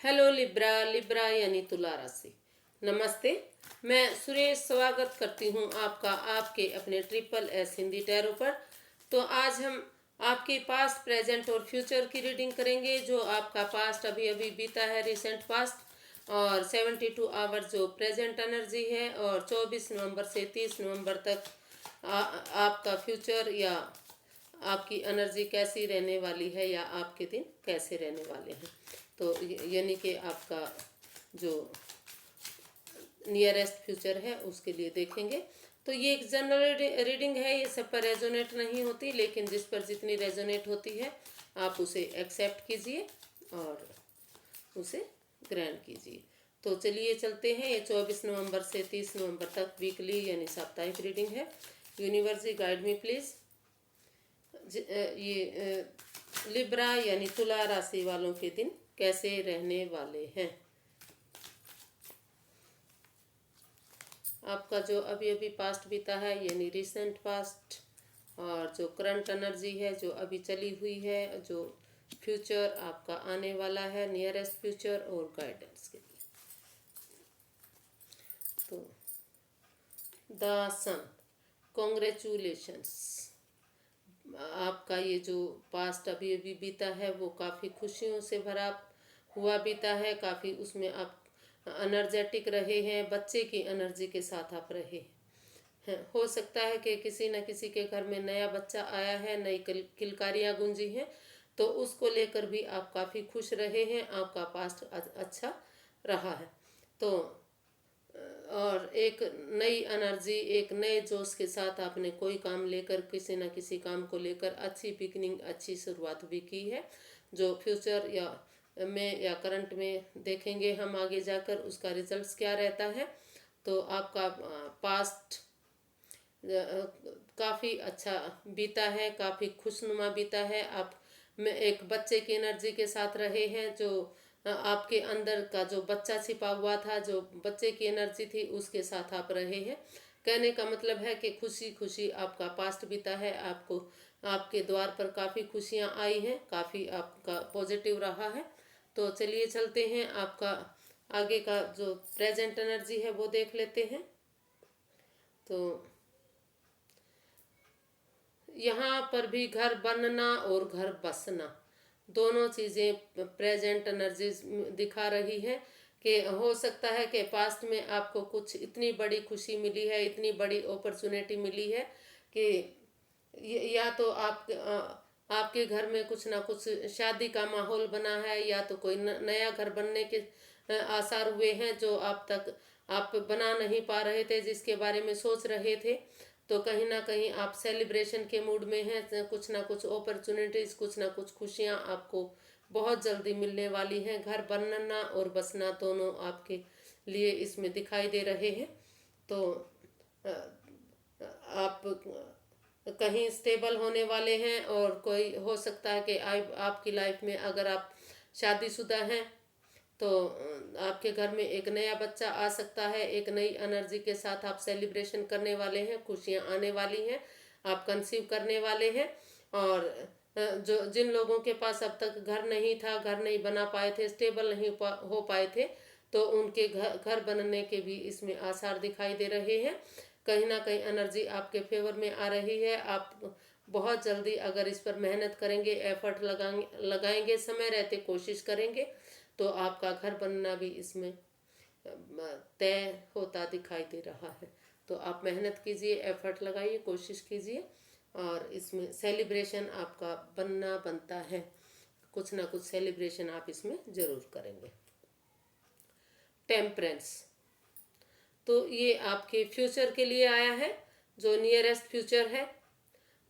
Hello Libra. Libra यानी तुला राशि। नमस्ते, मैं सुरेश स्वागत करती हूँ आपका आपके अपने ट्रिपल एस हिंदी टैरो पर। तो आज हम आपके पास्ट, प्रेजेंट और फ्यूचर की रीडिंग करेंगे। जो आपका पास्ट अभी अभी बीता है, रिसेंट पास्ट, और 72 आवर जो प्रेजेंट एनर्जी है, और 24 नवंबर से 30 नवंबर तक आपका फ्यूचर या आपकी एनर्जी कैसी रहने वाली है, या आपके दिन कैसे रहने वाले हैं। तो यानी कि आपका जो नियरेस्ट फ्यूचर है उसके लिए देखेंगे। तो ये एक जनरल रीडिंग है, ये सब पर रेजोनेट नहीं होती, लेकिन जिस पर जितनी रेजोनेट होती है आप उसे एक्सेप्ट कीजिए और उसे ग्रैंड कीजिए। तो चलिए चलते हैं। ये 24 नवंबर से 30 नवंबर तक वीकली यानी साप्ताहिक रीडिंग है। Universe guide me please. ये लिब्रा यानी तुला राशि वालों के दिन कैसे रहने वाले हैं। आपका जो अभी अभी पास्ट बीता है यानी रिसेंट पास्ट, और जो करंट एनर्जी है जो अभी चली हुई है, जो फ्यूचर आपका आने वाला है, नियरेस्ट फ्यूचर और गाइडेंस के लिए। तो द सन, कॉन्ग्रेचुलेशंस। आपका ये जो पास्ट अभी अभी बीता है वो काफ़ी खुशियों से भरा हुआ बीता है। काफ़ी उसमें आप एनर्जेटिक रहे हैं, बच्चे की एनर्जी के साथ आप रहे हैं। हो सकता है कि किसी न किसी के घर में नया बच्चा आया है, नई किलकारियाँ गूंजी हैं, तो उसको लेकर भी आप काफ़ी खुश रहे हैं। आपका पास्ट अच्छा रहा है। तो और एक नई एनर्जी, एक नए जोश के साथ आपने कोई काम लेकर, किसी न किसी काम को लेकर अच्छी बिगनिंग, अच्छी शुरुआत भी की है। जो फ्यूचर या करंट में देखेंगे हम आगे जाकर उसका रिजल्ट्स क्या रहता है। तो आपका पास्ट काफ़ी अच्छा बीता है, काफ़ी खुशनुमा बीता है। आप में एक बच्चे की एनर्जी के साथ रहे हैं। जो आपके अंदर का जो बच्चा छिपा हुआ था, जो बच्चे की एनर्जी थी, उसके साथ आप रहे हैं। कहने का मतलब है कि खुशी खुशी आपका पास्ट बीता है। आपको आपके द्वार पर काफ़ी खुशियाँ आई हैं, काफ़ी आपका पॉजिटिव रहा है। तो चलिए चलते हैं, आपका आगे का जो प्रेजेंट एनर्जी है वो देख लेते हैं। तो यहाँ पर भी घर बनना और घर बसना दोनों चीज़ें प्रेजेंट एनर्जीज दिखा रही है। कि हो सकता है कि पास्ट में आपको कुछ इतनी बड़ी खुशी मिली है, इतनी बड़ी अपॉर्चुनिटी मिली है कि या तो आपके घर में कुछ ना कुछ शादी का माहौल बना है, या तो कोई नया घर बनने के आसार हुए हैं जो आप बना नहीं पा रहे थे, जिसके बारे में सोच रहे थे। तो कहीं ना कहीं आप सेलिब्रेशन के मूड में हैं। कुछ ना कुछ अपॉर्चुनिटीज, कुछ ना कुछ खुशियां आपको बहुत जल्दी मिलने वाली हैं। घर बनना और बसना दोनों आपके लिए इसमें दिखाई दे रहे हैं। तो आप कहीं स्टेबल होने वाले हैं, और कोई हो सकता है कि आपकी लाइफ में अगर आप शादीशुदा हैं तो आपके घर में एक नया बच्चा आ सकता है। एक नई एनर्जी के साथ आप सेलिब्रेशन करने वाले हैं, खुशियां आने वाली हैं, आप कंसीव करने वाले हैं। और जो जिन लोगों के पास अब तक घर नहीं था, घर नहीं बना पाए थे, स्टेबल नहीं हो पाए थे, तो उनके घर बनने के भी इसमें आसार दिखाई दे रहे हैं। कहीं ना कहीं एनर्जी आपके फेवर में आ रही है। आप बहुत जल्दी अगर इस पर मेहनत करेंगे, एफर्ट लगाएंगे, समय रहते कोशिश करेंगे, तो आपका घर बनना भी इसमें तय होता दिखाई दे रहा है। तो आप मेहनत कीजिए, एफर्ट लगाइए, कोशिश कीजिए, और इसमें सेलिब्रेशन आपका बनता है। कुछ ना कुछ सेलिब्रेशन आप इसमें ज़रूर करेंगे। टेम्परेंस, तो ये आपके फ्यूचर के लिए आया है, जो नियरेस्ट फ्यूचर है।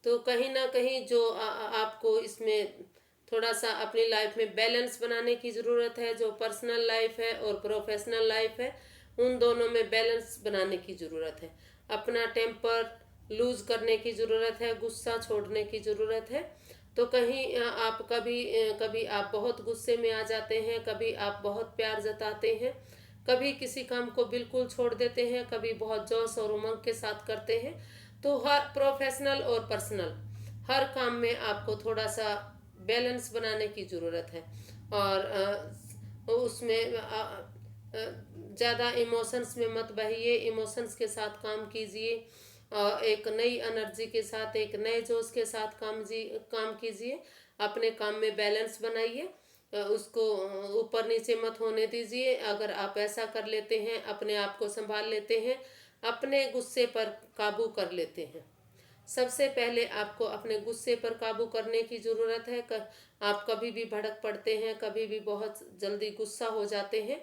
तो कहीं ना कहीं जो आपको इसमें थोड़ा सा अपनी लाइफ में बैलेंस बनाने की ज़रूरत है। जो पर्सनल लाइफ है और प्रोफेशनल लाइफ है, उन दोनों में बैलेंस बनाने की ज़रूरत है। अपना टेम्पर लूज करने की ज़रूरत है, गुस्सा छोड़ने की ज़रूरत है। तो कहीं आप कभी आप बहुत गुस्से में आ जाते हैं, कभी आप बहुत प्यार जताते हैं, कभी किसी काम को बिल्कुल छोड़ देते हैं, कभी बहुत जोश और उमंग के साथ करते हैं। तो हर प्रोफेशनल और पर्सनल हर काम में आपको थोड़ा सा बैलेंस बनाने की ज़रूरत है। और उसमें ज़्यादा इमोशंस में मत बहिए, इमोशंस के साथ काम कीजिए। एक नई एनर्जी के साथ, एक नए जोश के साथ काम कीजिए। अपने काम में बैलेंस बनाइए, उसको ऊपर नीचे मत होने दीजिए। अगर आप ऐसा कर लेते हैं, अपने आप को संभाल लेते हैं, अपने गुस्से पर काबू कर लेते हैं। सबसे पहले आपको अपने गुस्से पर काबू करने की ज़रूरत है। आप कभी भी भड़क पड़ते हैं, कभी भी बहुत जल्दी गुस्सा हो जाते हैं।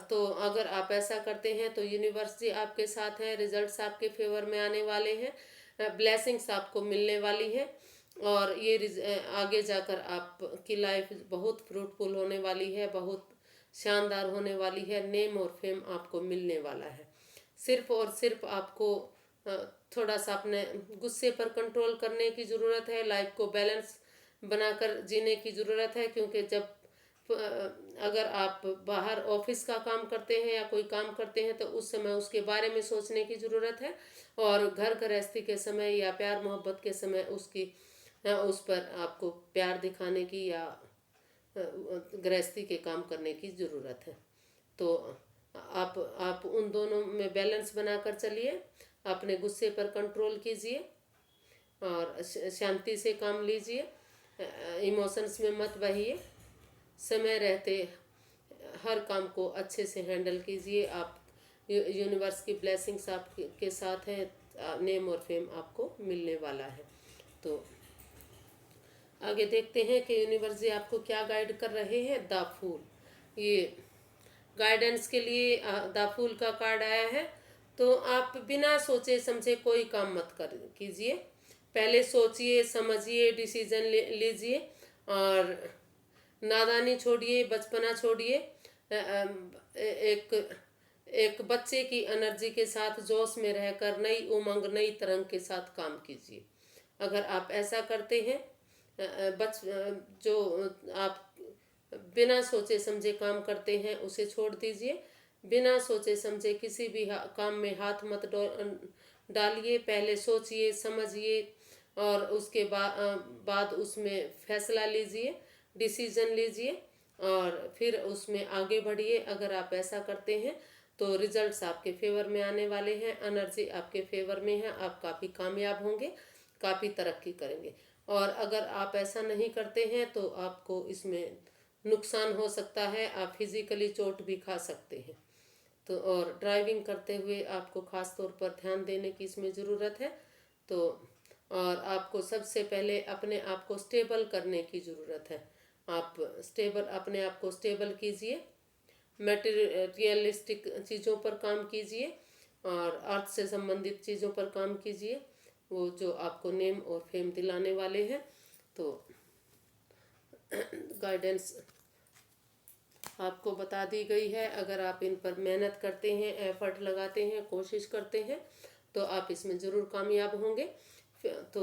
तो अगर आप ऐसा करते हैं तो यूनिवर्स जी आपके साथ हैं, रिजल्ट्स आपके फेवर में आने वाले हैं, ब्लेसिंग्स आपको मिलने वाली है, और ये आगे जाकर आपकी लाइफ बहुत फ्रूटफुल होने वाली है, बहुत शानदार होने वाली है। नेम और फेम आपको मिलने वाला है। सिर्फ और सिर्फ आपको थोड़ा सा अपने गुस्से पर कंट्रोल करने की ज़रूरत है। लाइफ को बैलेंस बनाकर जीने की ज़रूरत है, क्योंकि जब अगर आप बाहर ऑफिस का काम करते हैं या कोई काम करते हैं तो उस समय उसके बारे में सोचने की ज़रूरत है, और घर गृहस्थी के समय या प्यार मोहब्बत के समय उस पर आपको प्यार दिखाने की या गृहस्थी के काम करने की ज़रूरत है। तो आप उन दोनों में बैलेंस बनाकर चलिए। अपने गुस्से पर कंट्रोल कीजिए और शांति से काम लीजिए। इमोशंस में मत बहिए। समय रहते हर काम को अच्छे से हैंडल कीजिए। आप यूनिवर्स की ब्लेसिंग्स आपके साथ हैं। नेम और फेम आपको मिलने वाला है। तो आगे देखते हैं कि यूनिवर्स जी आपको क्या गाइड कर रहे हैं। द फूल, ये गाइडेंस के लिए द फूल का कार्ड आया है। तो आप बिना सोचे समझे कोई काम मत कीजिए। पहले सोचिए, समझिए, डिसीजन लीजिए, और नादानी छोड़िए, बचपना छोड़िए। एक बच्चे की एनर्जी के साथ जोश में रहकर नई उमंग, नई तरंग के साथ काम कीजिए। अगर आप ऐसा करते हैं, जो आप बिना सोचे समझे काम करते हैं उसे छोड़ दीजिए। बिना सोचे समझे किसी भी काम में हाथ मत डालिए। पहले सोचिए, समझिए, और उसके बाद उसमें फैसला लीजिए, डिसीजन लीजिए, और फिर उसमें आगे बढ़िए। अगर आप ऐसा करते हैं तो रिजल्ट्स आपके फेवर में आने वाले हैं। एनर्जी आपके फेवर में है। आप काफ़ी कामयाब होंगे, काफ़ी तरक्की करेंगे। और अगर आप ऐसा नहीं करते हैं तो आपको इसमें नुकसान हो सकता है। आप फिजिकली चोट भी खा सकते हैं। तो और ड्राइविंग करते हुए आपको ख़ास तौर पर ध्यान देने की इसमें ज़रूरत है। तो और आपको सबसे पहले अपने आप को स्टेबल करने की ज़रूरत है। आप अपने आप को स्टेबल कीजिए। मटेरियलिस्टिक चीज़ों पर काम कीजिए और अर्थ से संबंधित चीज़ों पर काम कीजिए, वो जो आपको नेम और फेम दिलाने वाले हैं। तो गाइडेंस आपको बता दी गई है। अगर आप इन पर मेहनत करते हैं, एफर्ट लगाते हैं, कोशिश करते हैं, तो आप इसमें ज़रूर कामयाब होंगे। तो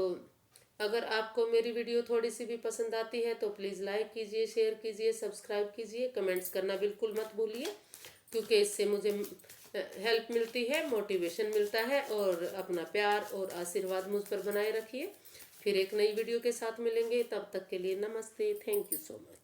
अगर आपको मेरी वीडियो थोड़ी सी भी पसंद आती है तो प्लीज़ लाइक कीजिए, शेयर कीजिए, सब्सक्राइब कीजिए, कमेंट्स करना बिल्कुल मत भूलिए, क्योंकि इससे मुझे हेल्प मिलती है, मोटिवेशन मिलता है। और अपना प्यार और आशीर्वाद मुझ पर बनाए रखिए। फिर एक नई वीडियो के साथ मिलेंगे, तब तक के लिए नमस्ते। Thank you so much.